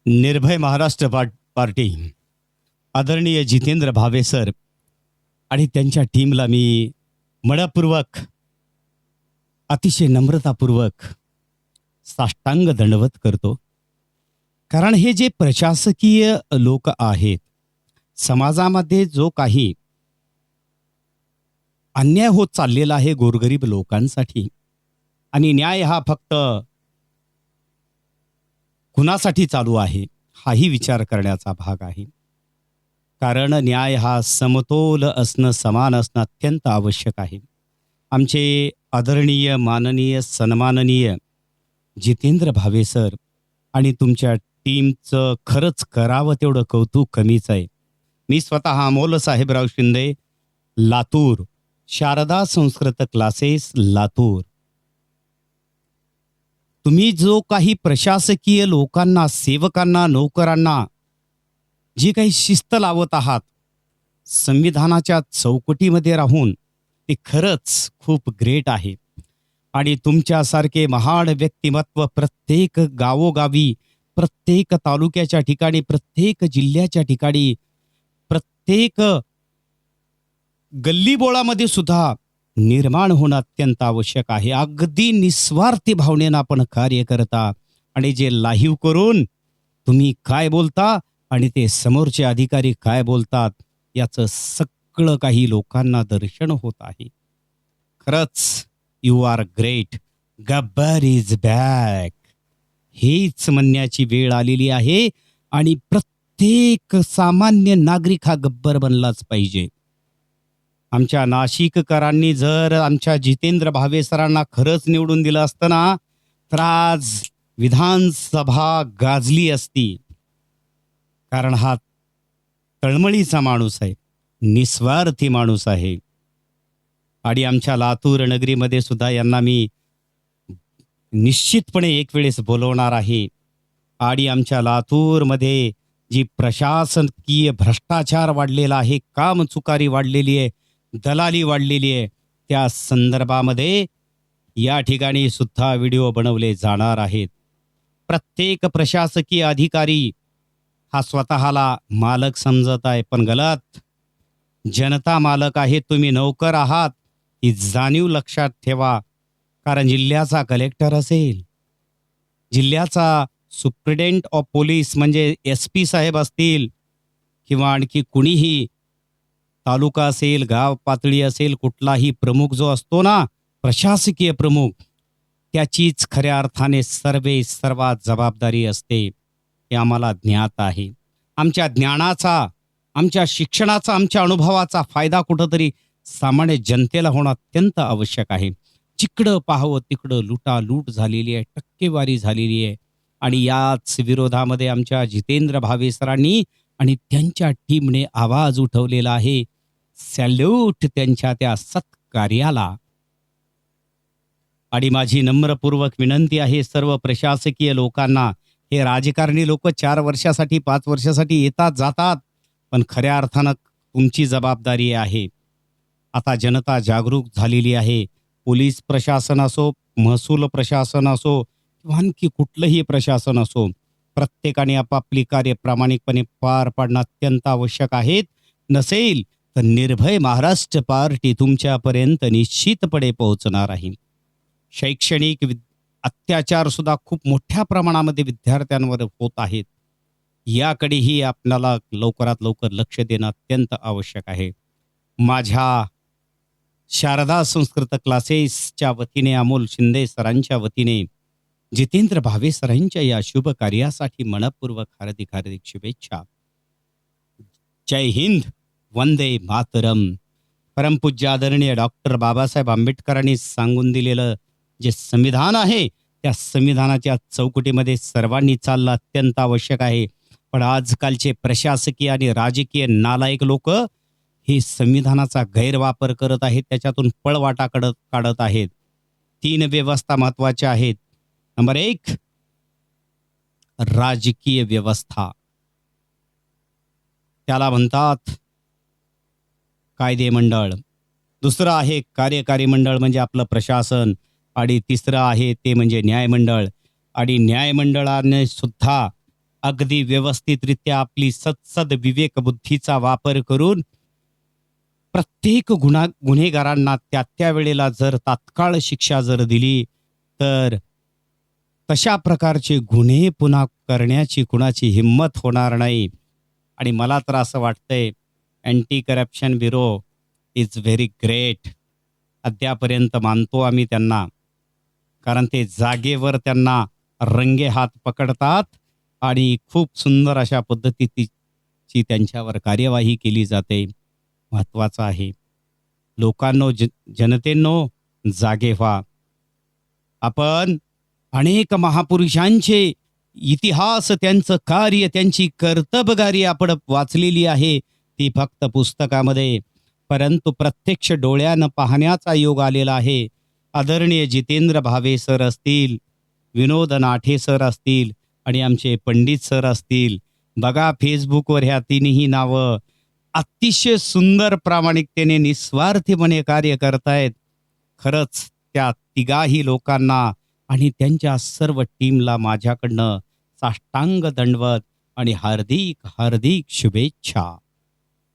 निर्भय महाराष्ट्र पार्टी आदरणीय जितेंद्र भावे सर आणि त्यांच्या टीमला मी मनपूर्वक अतिशय नम्रतापूर्वक साष्टांग दंडवत करतो. कारण हे जे प्रशासकीय लोक आहेत, समाजामध्ये जो काही अन्याय होत चाललेला आहे गोरगरीब लोकांसाठी, आणि न्याय हा फक्त कुणासाठी चालू आहे हाही विचार करण्याचा भाग आहे. कारण न्याय हा समतोल असणं, समान असणं अत्यंत आवश्यक आहे. आमचे आदरणीय माननीय सन्माननीय जितेंद्र भावे सर आणि तुमच्या टीमचं खरंच करावं तेवढं कौतुक कमीच आहे. मी स्वतः अमोल साहेबराव शिंदे, लातूर, शारदा संस्कृत क्लासेस लातूर. तुम्ही जो काही प्रशासकीय लोकांना, सेवकांना, नोकरांना जी काही शिस्त लावत आहात संविधानाच्या चौकटीमध्ये राहून, ते खरंच खूप ग्रेट आहे. आणि तुमच्यासारखे महान व्यक्तिमत्व प्रत्येक गावोगावी, प्रत्येक तालुक्याच्या ठिकाणी, प्रत्येक जिल्ह्याच्या ठिकाणी, प्रत्येक गल्लीबोळामध्ये सुद्धा निर्माण होणं अत्यंत आवश्यक आहे. अगदी निस्वार्थी भावनेनं आपण कार्य करता आणि जे लाईव्ह करून तुम्ही काय बोलता आणि ते समोरचे अधिकारी काय बोलतात याचं सगळं काही लोकांना दर्शन होत आहे. खरंच you are great. Gabbar is back हेच म्हणण्याची वेळ आलेली आहे. आणि प्रत्येक सामान्य नागरिक हा गब्बर बनलाच पाहिजे. आमच्या नाशिककरांनी जर आमच्या जितेंद्र भावे सरांना खरंच निवडून दिलं असतं ना, तर आज विधानसभा गाजली असती. कारण हा तळमळीचा माणूस आहे, निस्वार्थी माणूस आहे. आणि आमच्या लातूर नगरीमध्ये सुद्धा यांना मी निश्चितपणे एक वेळेस बोलवणार आहे. आणि आमच्या लातूरमध्ये जी प्रशासकीय भ्रष्टाचार वाढलेला आहे, कामचुकारी वाढलेली आहे, दलाली वाढलेली आहे, त्या संदर्भामध्ये या ठिकाणी सुद्धा व्हिडिओ बनवले जाणार आहेत. प्रत्येक प्रशासकीय अधिकारी हा स्वतःला मालक समजत आहे, पण गलत. जनता मालक आहे, तुम्ही नौकर आहात ही जाणीव लक्षात ठेवा. कारण जिल्ह्याचा कलेक्टर असेल, जिल्ह्याचा सुप्रिटेंडेंट ऑफ पोलीस म्हणजे SP साहेब असतील, किंवा आणखी कुणीही, तालुका असेल, गाव पातळी असेल, कुठलाही प्रमुख जो असतो ना, प्रशासकीय प्रमुख, त्याचीच खऱ्या अर्थाने सर्वात जबाबदारी असते. हे आम्हाला ज्ञात आहे. आमच्या ज्ञानाचा, आमच्या शिक्षणाचा, आमच्या अनुभवाचा फायदा कुठंतरी सामान्य जनतेला होणं अत्यंत आवश्यक आहे. जिकडं पाहावं तिकडं लुटालूट झालेली आहे, टक्केवारी झालेली आहे. आणि याच विरोधामध्ये आमच्या जितेंद्र भावे सरांनी आणि त्यांच्या टीमने आवाज उठवलेला आहे. सॅल्यूट त्यांच्या त्या सत्कार्याला. आणि माझी नम्रपूर्वक विनंती आहे सर्व प्रशासकीय लोकांना, हे राजकारणी लोक 4 वर्षासाठी 5 वर्षासाठी येतात जातात, पण खऱ्या अर्थानं तुमची जबाबदारी आहे. आता जनता जागरूक झालेली आहे. पोलीस प्रशासन असो, महसूल प्रशासन असो, किंवा आणखी कुठलंही प्रशासन असो, प्रत्येकाने आपापली कार्य प्रामाणिकपणे पार पाडणं अत्यंत आवश्यक आहे. नसेल तर निर्भय महाराष्ट्र पार्टी तुमच्यापर्यंत निश्चितपणे पोहोचणार आहे. शैक्षणिक अत्याचार सुद्धा खूप मोठ्या प्रमाणामध्ये विद्यार्थ्यांवर होत आहेत. याकडेही आपल्याला लवकरात लवकर लक्ष देणं अत्यंत आवश्यक आहे. माझ्या शारदा संस्कृत क्लासेसच्या वतीने, अमोल शिंदे सरांच्या वतीने, जितेंद्र भावे सरांच्या या शुभ कार्यासाठी मनपूर्वक हार्दिक शुभेच्छा. जय हिंद, वंदे मातरम. परमपूज्य आदरणीय डॉक्टर बाबासाहेब आंबेडकरांनी सांगून दिलेलं जे संविधान आहे, त्या संविधानाच्या चौकटीमध्ये सर्वांनी चालणं अत्यंत आवश्यक आहे. पण आजकालचे प्रशासकीय आणि राजकीय नालायक लोक हे संविधानाचा गैरवापर करत आहेत, त्याच्यातून पळवाटा काढत आहेत. 3 व्यवस्था महत्वाच्या आहेत. नंबर 1 राजकीय व्यवस्था, त्याला म्हणतात कायदे मंडळ. दुसरं आहे कार्यकारी मंडळ म्हणजे आपलं प्रशासन. आणि तिसरं आहे ते म्हणजे न्यायमंडळ. आणि न्यायमंडळाने सुद्धा अगदी व्यवस्थितरित्या आपली सदसद विवेक बुद्धीचा वापर करून प्रत्येक गुन्हेगारांना त्या त्या वेळेला जर तात्काळ शिक्षा जर दिली तर तशा प्रकारचे गुन्हे पुन्हा करण्याची कुणाची हिंमत होणार नाही. आणि मला तर असं वाटतंय anti corruption bureau is very great. अद्यापर्यंत मानतो आम्ही त्यांना, कारण ते जागेवर त्यांना रंगे हात पकडतात आणि खूप सुंदर अशा पद्धतीची त्यांच्यावर कार्यवाही केली जाते. महत्वाचं आहे लोकांनो, जनतेनो जागे व्हा. आपण अनेक महापुरुषांचे इतिहास, त्यांचं कार्य, त्यांची कर्तबगारी आपण वाचलेली आहे ती फक्त पुस्तकामध्ये, परंतु प्रत्यक्ष डोळ्यानं पाहण्याचा योग आलेला आहे. आदरणीय जितेंद्र भावे सर असतील, विनोद नाठे सर असतील आणि आमचे पंडित सर असतील. बघा फेसबुकवर ह्या तिन्ही नावं अतिशय सुंदर प्रामाणिकतेने निस्वार्थीपणे कार्य करतायत. खरंच त्या तिघाही लोकांना आणि त्यांच्या सर्व टीमला माझ्याकडनं साष्टांग दंडवत आणि हार्दिक हार्दिक शुभेच्छा.